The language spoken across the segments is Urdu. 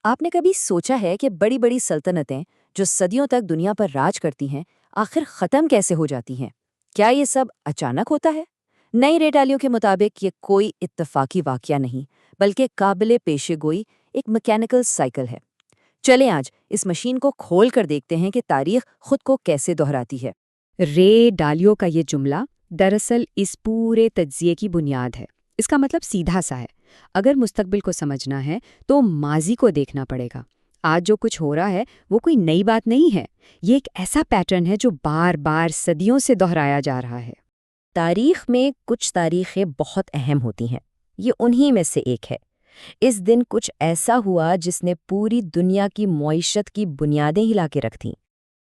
آپ نے کبھی سوچا ہے کہ بڑی بڑی سلطنتیں جو صدیوں تک دنیا پر راج کرتی ہیں آخر ختم کیسے ہو جاتی ہیں؟ کیا یہ سب اچانک ہوتا ہے؟ نئی ریٹالیوں کے مطابق یہ کوئی اتفاقی واقعہ نہیں بلکہ قابل پیشے گوئی ایک میکینیکل سائیکل ہے۔ چلیں آج اس مشین کو کھول کر دیکھتے ہیں کہ تاریخ خود کو کیسے دہراتی ہے۔ رے ڈالیو کا یہ جملہ دراصل اس پورے تجزیے کی بنیاد ہے۔ اس کا مطلب سیدھا سا ہے، اگر مستقبل کو سمجھنا ہے تو ماضی کو دیکھنا پڑے گا۔ آج جو کچھ ہو رہا ہے وہ کوئی نئی بات نہیں ہے، یہ ایک ایسا پیٹرن ہے جو بار بار صدیوں سے دہرایا جا رہا ہے۔ تاریخ میں کچھ تاریخیں بہت اہم ہوتی ہیں، یہ انہی میں سے ایک ہے۔ اس دن کچھ ایسا ہوا جس نے پوری دنیا کی معیشت کی بنیادیں ہلا کے رکھ دیں۔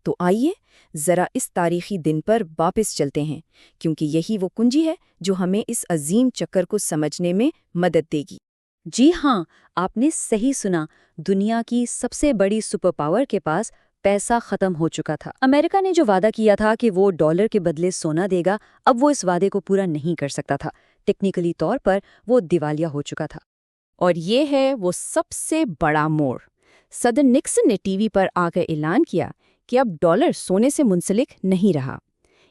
تو آئیے ذرا اس تاریخی دن پر واپس چلتے ہیں، کیونکہ یہی وہ کنجی ہے جو ہمیں اس عظیم چکر کو سمجھنے میں مدد دے گی۔ جی ہاں، آپ نے صحیح سنا، دنیا کی سب سے بڑی سپر پاور کے پاس پیسہ ختم ہو چکا تھا۔ امریکہ نے جو وعدہ کیا تھا کہ وہ ڈالر کے بدلے سونا دے گا، اب وہ اس وعدے کو پورا نہیں کر سکتا تھا۔ ٹیکنیکلی طور پر وہ دیوالیہ ہو چکا تھا۔ اور یہ ہے وہ سب سے بڑا موڑ۔ صدر نکسن نے ٹی وی پر آ کر اعلان کیا کہ اب ڈالر سونے سے منسلک نہیں رہا،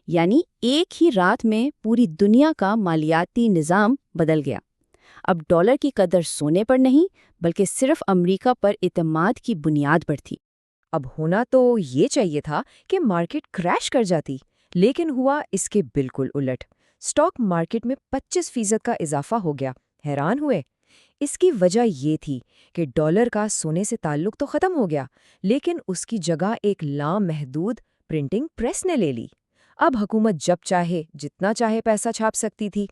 یعنی ایک ہی رات میں پوری دنیا کا مالیاتی نظام بدل گیا۔ اب ڈالر کی قدر سونے پر نہیں بلکہ صرف امریکہ پر اعتماد کی بنیاد پر تھی۔ اب ہونا تو یہ چاہیے تھا کہ مارکیٹ کریش کر جاتی، لیکن ہوا اس کے بالکل الٹ۔ سٹاک مارکیٹ میں 25% کا اضافہ ہو گیا۔ حیران ہوئے؟ اس کی وجہ یہ تھی کہ ڈالر کا سونے سے تعلق تو ختم ہو گیا، لیکن اس کی جگہ ایک لامحدود پرنٹنگ پریس نے لے لی۔ اب حکومت جب چاہے جتنا چاہے پیسہ چھاپ سکتی تھی۔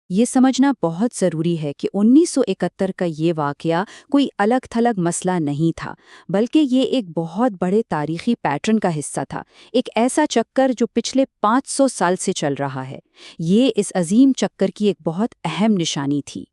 یہ سمجھنا بہت ضروری ہے کہ 1971 کا یہ واقعہ کوئی الگ تھلگ مسئلہ نہیں تھا، بلکہ یہ ایک بہت بڑے تاریخی پیٹرن کا حصہ تھا، ایک ایسا چکر جو پچھلے 500 سال سے چل رہا ہے۔ یہ اس عظیم چکر کی ایک بہت اہم نشانی تھی۔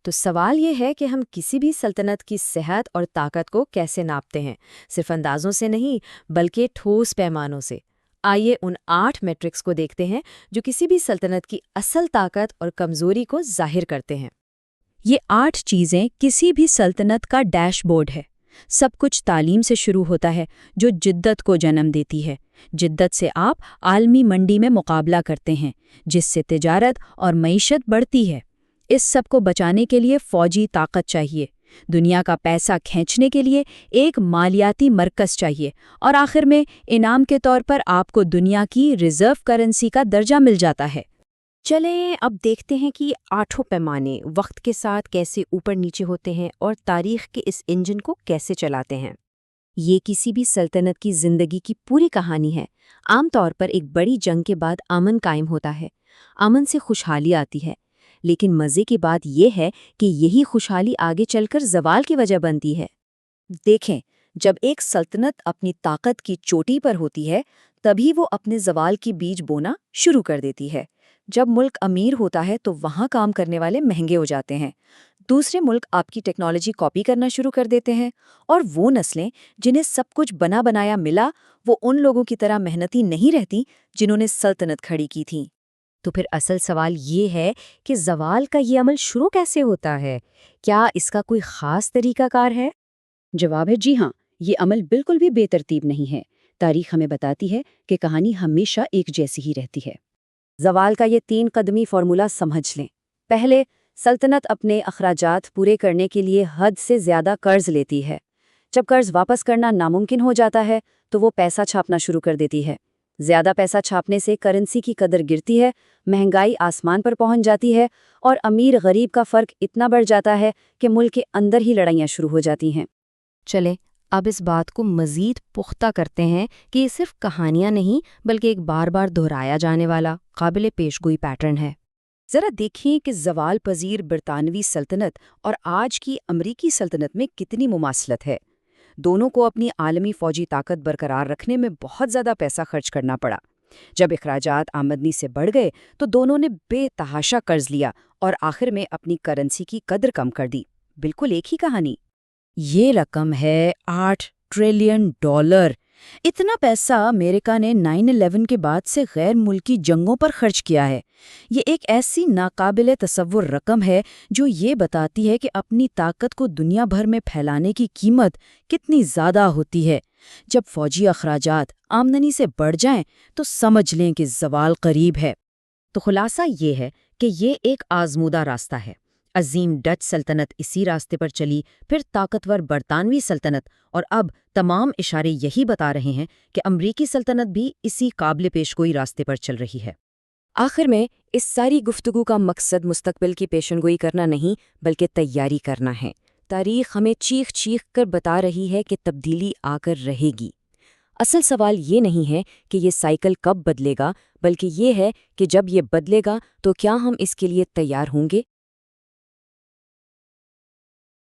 تو سوال یہ ہے کہ ہم کسی بھی سلطنت کی صحت اور طاقت کو کیسے ناپتے ہیں؟ صرف اندازوں سے نہیں بلکہ ٹھوس پیمانوں سے۔ آئیے ان 8 میٹرکس کو دیکھتے ہیں جو کسی بھی سلطنت کی اصل طاقت اور کمزوری کو ظاہر کرتے ہیں۔ یہ 8 چیزیں کسی بھی سلطنت کا ڈیش بورڈ ہے۔ سب کچھ تعلیم سے شروع ہوتا ہے جو جدت کو جنم دیتی ہے۔ جدت سے آپ عالمی منڈی میں مقابلہ کرتے ہیں، جس سے تجارت اور معیشت بڑھتی ہے۔ اس سب کو بچانے کے لیے فوجی طاقت چاہیے، دنیا کا پیسہ کھینچنے کے لیے ایک مالیاتی مرکز چاہیے، اور آخر میں انعام کے طور پر آپ کو دنیا کی ریزرو کرنسی کا درجہ مل جاتا ہے۔ چلیں اب دیکھتے ہیں کہ 8 پیمانے وقت کے ساتھ کیسے اوپر نیچے ہوتے ہیں اور تاریخ کے اس انجن کو کیسے چلاتے ہیں۔ یہ کسی بھی سلطنت کی زندگی کی پوری کہانی ہے۔ عام طور پر ایک بڑی جنگ کے بعد امن قائم ہوتا ہے، امن سے خوشحالی آتی ہے، لیکن مزے کی بات یہ ہے کہ یہی خوشحالی آگے چل کر زوال کی وجہ بنتی ہے۔ دیکھیں، جب ایک سلطنت اپنی طاقت کی چوٹی پر ہوتی ہے تبھی وہ اپنے زوال کی بیج بونا شروع کر دیتی ہے۔ جب ملک امیر ہوتا ہے تو وہاں کام کرنے والے مہنگے ہو جاتے ہیں، دوسرے ملک آپ کی ٹیکنالوجی کاپی کرنا شروع کر دیتے ہیں، اور وہ نسلیں جنہیں سب کچھ بنا بنایا ملا وہ ان لوگوں کی طرح محنتی نہیں رہتی جنہوں نے سلطنت کھڑی کی تھی۔ تو پھر اصل سوال یہ ہے کہ زوال کا یہ عمل شروع کیسے ہوتا ہے؟ کیا اس کا کوئی خاص طریقہ کار ہے؟ جواب ہے جی ہاں، یہ عمل بالکل بھی بے ترتیب نہیں ہے۔ تاریخ ہمیں بتاتی ہے کہ کہانی ہمیشہ ایک جیسی ہی رہتی ہے۔ زوال کا یہ 3 قدمی فارمولا سمجھ لیں۔ پہلے، سلطنت اپنے اخراجات پورے کرنے کے لیے حد سے زیادہ قرض لیتی ہے۔ جب قرض واپس کرنا ناممکن ہو جاتا ہے تو وہ پیسہ چھاپنا شروع کر دیتی ہے۔ زیادہ پیسہ چھاپنے سے کرنسی کی قدر گرتی ہے، مہنگائی آسمان پر پہنچ جاتی ہے، اور امیر غریب کا فرق اتنا بڑھ جاتا ہے کہ ملک کے اندر ہی لڑائیاں شروع ہو جاتی ہیں۔ چلیں اب اس بات کو مزید پختہ کرتے ہیں کہ یہ صرف کہانیاں نہیں بلکہ ایک بار بار دہرایا جانے والا قابل پیشگوئی پیٹرن ہے۔ ذرا دیکھیں کہ زوال پذیر برطانوی سلطنت اور آج کی امریکی سلطنت میں کتنی مماثلت ہے۔ دونوں کو اپنی عالمی فوجی طاقت برقرار رکھنے میں بہت زیادہ پیسہ خرچ کرنا پڑا۔ جب اخراجات آمدنی سے بڑھ گئے تو دونوں نے بے تحاشا قرض لیا اور آخر میں اپنی کرنسی کی قدر کم کر دی۔ بالکل ایک ہی کہانی۔ یہ رقم ہے $8 ٹریلین۔ اتنا پیسہ امریکہ نے 9/11 کے بعد سے غیر ملکی جنگوں پر خرچ کیا ہے۔ یہ ایک ایسی ناقابل تصور رقم ہے جو یہ بتاتی ہے کہ اپنی طاقت کو دنیا بھر میں پھیلانے کی قیمت کتنی زیادہ ہوتی ہے۔ جب فوجی اخراجات آمدنی سے بڑھ جائیں تو سمجھ لیں کہ زوال قریب ہے۔ تو خلاصہ یہ ہے کہ یہ ایک آزمودہ راستہ ہے۔ عظیم ڈچ سلطنت اسی راستے پر چلی، پھر طاقتور برطانوی سلطنت، اور اب تمام اشارے یہی بتا رہے ہیں کہ امریکی سلطنت بھی اسی قابل پیشگوئی راستے پر چل رہی ہے۔ آخر میں اس ساری گفتگو کا مقصد مستقبل کی پیشنگوئی کرنا نہیں بلکہ تیاری کرنا ہے۔ تاریخ ہمیں چیخ چیخ کر بتا رہی ہے کہ تبدیلی آ کر رہے گی۔ اصل سوال یہ نہیں ہے کہ یہ سائیکل کب بدلے گا، بلکہ یہ ہے کہ جب یہ بدلے گا تو کیا ہم اس کے لیے تیار ہوں گے؟